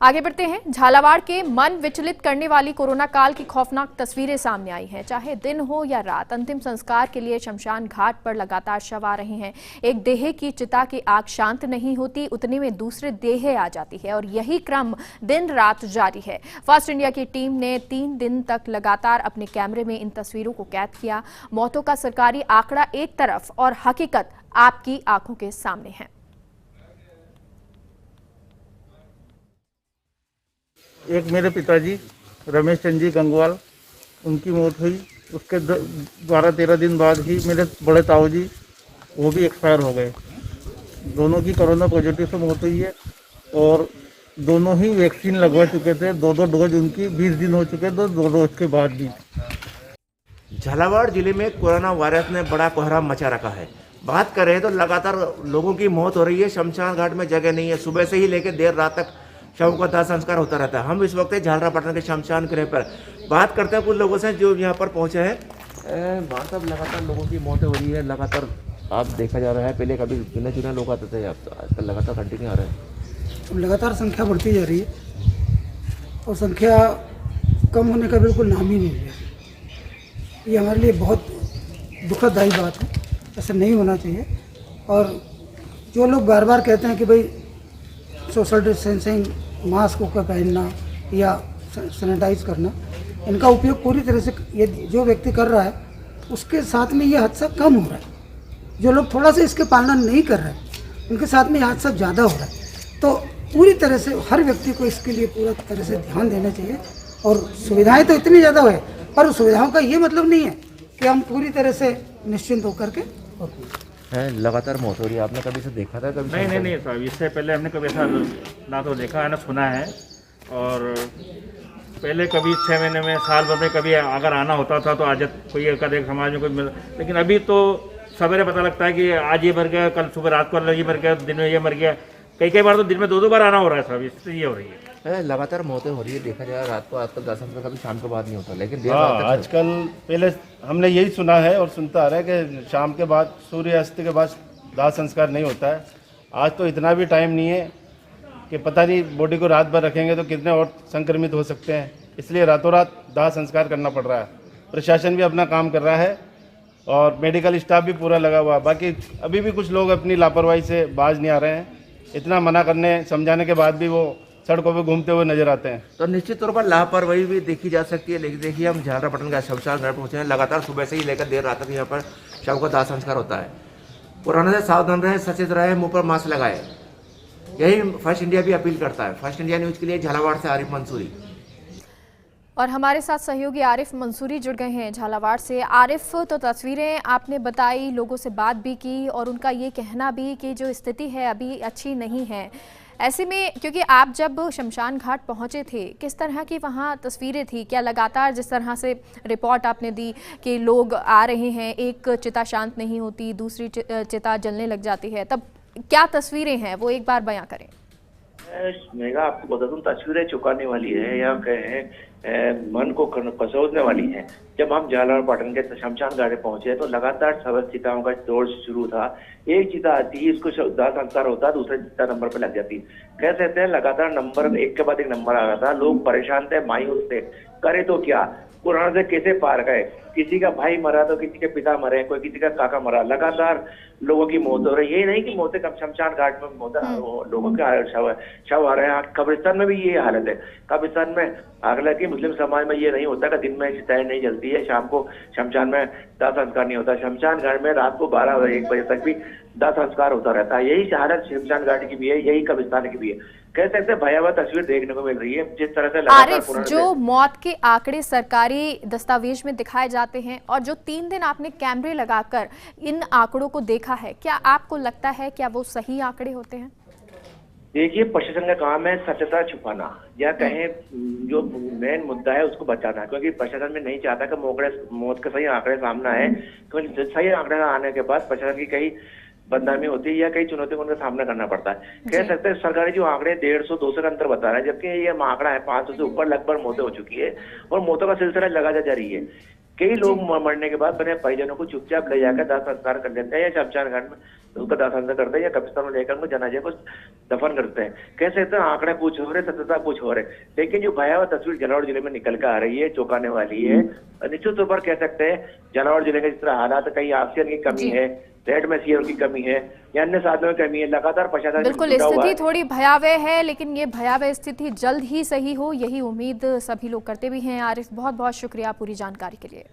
आगे बढ़ते हैं। झालावाड़ के मन विचलित करने वाली कोरोना काल की खौफनाक तस्वीरें सामने आई हैं। चाहे दिन हो या रात, अंतिम संस्कार के लिए शमशान घाट पर लगातार शव आ रहे हैं। एक देह की चिता की आग शांत नहीं होती, उतने में दूसरे देह आ जाती है और यही क्रम दिन रात जारी है। फास्ट इंडिया की टीम ने 3 दिन तक लगातार अपने कैमरे में इन तस्वीरों को कैद किया। मौतों का सरकारी आंकड़ा एक तरफ और हकीकत आपकी आंखों के सामने है। एक मेरे पिताजी रमेश चंद जी गंगवाल, उनकी मौत हुई। उसके 12-13 दिन बाद ही मेरे बड़े ताऊ जी वो भी एक्सपायर हो गए। दोनों की कोरोना पॉजिटिव से मौत हुई है और दोनों ही वैक्सीन लगवा चुके थे। 2-2 डोज उनकी 20 दिन हो चुके थे, 2 डोज के बाद भी। झालावाड़ जिले में कोरोना वायरस ने बड़ा कोहराम मचा रखा है। बात करें तो लगातार लोगों की मौत हो रही है। शमशान घाट में जगह नहीं है। सुबह से ही लेकर देर रात तक शव का दाह संस्कार होता रहता है। हम इस वक्त झालरापाटन के शमशान गृह पर बात करते हैं कुछ लोगों से जो यहाँ पर पहुँचे हैं। वहाँ सब लगातार लोगों की मौतें हो रही है। लगातार आप देखा जा रहा है, पहले कभी गिने चुने लोग आते थे, अब तो आजकल लगातार कंटिन्यू आ रहे हैं। लगातार संख्या बढ़ती जा रही है और संख्या कम होने का बिल्कुल नाम ही नहीं है। ये हमारे लिए बहुत दुखदायी बात है। ऐसा नहीं होना चाहिए। और जो लोग बार बार कहते हैं कि भाई सोशल डिस्टेंसिंग, मास्क को पहनना या सैनिटाइज करना, इनका उपयोग पूरी तरह से ये जो व्यक्ति कर रहा है उसके साथ में ये हादसा कम हो रहा है। जो लोग थोड़ा सा इसके पालना नहीं कर रहे हैं उनके साथ में ये हादसा ज़्यादा हो रहा है। तो पूरी तरह से हर व्यक्ति को इसके लिए पूरा तरह से ध्यान देना चाहिए। और सुविधाएं तो इतनी ज़्यादा है, पर उस सुविधाओं का ये मतलब नहीं है कि हम पूरी तरह से निश्चिंत होकर के है। लगातार मौत हो रही है। आपने कभी से देखा था कभी? नहीं साहब, इससे पहले हमने कभी ऐसा ना तो देखा है ना सुना है। और पहले कभी 6 महीने में, साल भर में कभी अगर आना होता था तो आज कोई एक समाज में कोई मिल, लेकिन अभी तो सवेरे पता लगता है कि आज ये मर गया, कल सुबह रात को ये मर गया, दिन में ये मर गया। कई बार तो दिन में 2-2 बार आना हो रहा है साहब। इससे ये हो रही है। लगातार मौतें हो रही है। देखा जाए रात को आजकल 10 का कभी शाम के बाद नहीं होता, लेकिन आजकल पहले हमने यही सुना है और सुनता आ रहा है कि शाम के बाद, सूर्यास्त के बाद दाह संस्कार नहीं होता है। आज तो इतना भी टाइम नहीं है कि पता नहीं बॉडी को रात भर रखेंगे तो कितने और संक्रमित हो सकते हैं। इसलिए रातों रात दाह संस्कार करना पड़ रहा है। प्रशासन भी अपना काम कर रहा है और मेडिकल स्टाफ भी पूरा लगा हुआ है। बाकी अभी भी कुछ लोग अपनी लापरवाही से बाज नहीं आ रहे हैं। इतना मना करने समझाने के बाद भी वो सड़कों पे घूमते हुए नजर आते हैं। तो निश्चित तौर पर लापरवाही भी देखी जा सकती है। लेकिन देखिए, हम झालरापाटन का शमशान घाट पहुंचे हैं। लगातार सुबह से ही लेकर देर रात तक यहाँ पर शव का दाह संस्कार होता है। कोरोना से सावधान रहे, सचेत रहे, मुंह पर मास्क लगाए, यही फर्स्ट इंडिया भी अपील करता है। फर्स्ट इंडिया न्यूज के लिए झालावाड़ से आरिफ मंसूरी। और हमारे साथ सहयोगी आरिफ मंसूरी जुड़ गए हैं झालावाड़ से। आरिफ, तो तस्वीरें आपने बताई, लोगों से बात भी की और उनका ये कहना भी कि जो स्थिति है अभी अच्छी नहीं है। ऐसे में, क्योंकि आप जब शमशान घाट पहुंचे थे, किस तरह की वहां तस्वीरें थी? क्या लगातार जिस तरह से रिपोर्ट आपने दी कि लोग आ रहे हैं, एक चिता शांत नहीं होती, दूसरी चिता जलने लग जाती है, तब क्या तस्वीरें हैं वो एक बार बयां करें। मेघा, आपको बता दूं, तस्वीरें चुकाने वाली है या कहें मन को कसौजने वाली है। जब हम झालरापाटन के शमशान घाट पहुंचे तो लगातार सब चिताओं का दौर शुरू था। एक चिता आती है, इसको दाह संस्कार होता है, दूसरे चिता नंबर पर लग जाती है। कह सकते हैं लगातार नंबर एक के बाद एक नंबर आ रहा था। लोग परेशान थे, मायूस थे, करे तो क्या, कोरोना से कैसे पार गए। किसी का भाई मरा तो किसी के पिता मरे, कोई किसी का काका मरा। लगातार लोगों की मौत हो रही है। ये नहीं कि मौतें कम शमशान घाट में लोगों के शव आ रहे हैं। कब्रिस्तान में भी ये हालत है। कब्रिस्तान में, हालांकि मुस्लिम समाज में ये नहीं होता कि दिन में चिताएं नहीं जलती है, शाम को शमशान में दाह संस्कार नहीं होता। शमशान घाट में रात को 12-1 बजे तक भी दाह संस्कार होता रहता है। यही हालत शमशान घाट की भी है, यही कब्रिस्तान की भी है। कह सकते हैं भयावह तस्वीर देखने को मिल रही है। जिस तरह से आरिफ, जो मौत के आंकड़े सरकारी दस्तावेज में दिखाए जाते हैं और जो 3 दिन आपने कैमरे लगाकर इन आंकड़ों को देखा है, क्या आपको लगता है क्या वो सही आंकड़े होते हैं? देखिए, प्रशासन का काम है सत्यता छुपाना या कहें जो मेन मुद्दा है उसको बचाना, क्योंकि प्रशासन में नहीं चाहता कि मौत के सही आंकड़े सामने आए। क्योंकि सही आंकड़े आने के बाद प्रशासन की कई बदनामी होती है या कई चुनौतियों को उनका सामना करना पड़ता है। कह सकते हैं सरकारी जो आंकड़े 150-200 का अंतर बता रहा है, जबकि ये आंकड़ा है 500 से ऊपर लगभग मौतें हो चुकी है और मौतों का सिलसिला लगातार जारी है। कई लोग मरने के बाद अपने परिजनों को चुपचाप ले जाकर दाह संस्कार कर लेते हैं, या शमशान घाट में उनका दाह संस्कार करते हैं, या कब्रिस्तान में लेकर उनको जनाजे को दफन करते हैं। कह सकते हैं आंकड़े कुछ हो रहे, सत्यता कुछ हो रहे, लेकिन जो भयावह तस्वीर झालावाड़ जिले में निकल कर आ रही है चौंकाने वाली है। निश्चित तौर पर कह सकते हैं झालावाड़ जिले के जिस तरह हालात, कहीं ऑक्सीजन की कमी है, रेड में सीएल की कमी है, या अन्य साधनों की कमी है, लगातार प्रशासन बिल्कुल स्थिति थोड़ी भयावह है, लेकिन ये भयावह स्थिति जल्द ही सही हो, यही उम्मीद सभी लोग करते भी हैं। आरिफ, बहुत बहुत शुक्रिया पूरी जानकारी के लिए।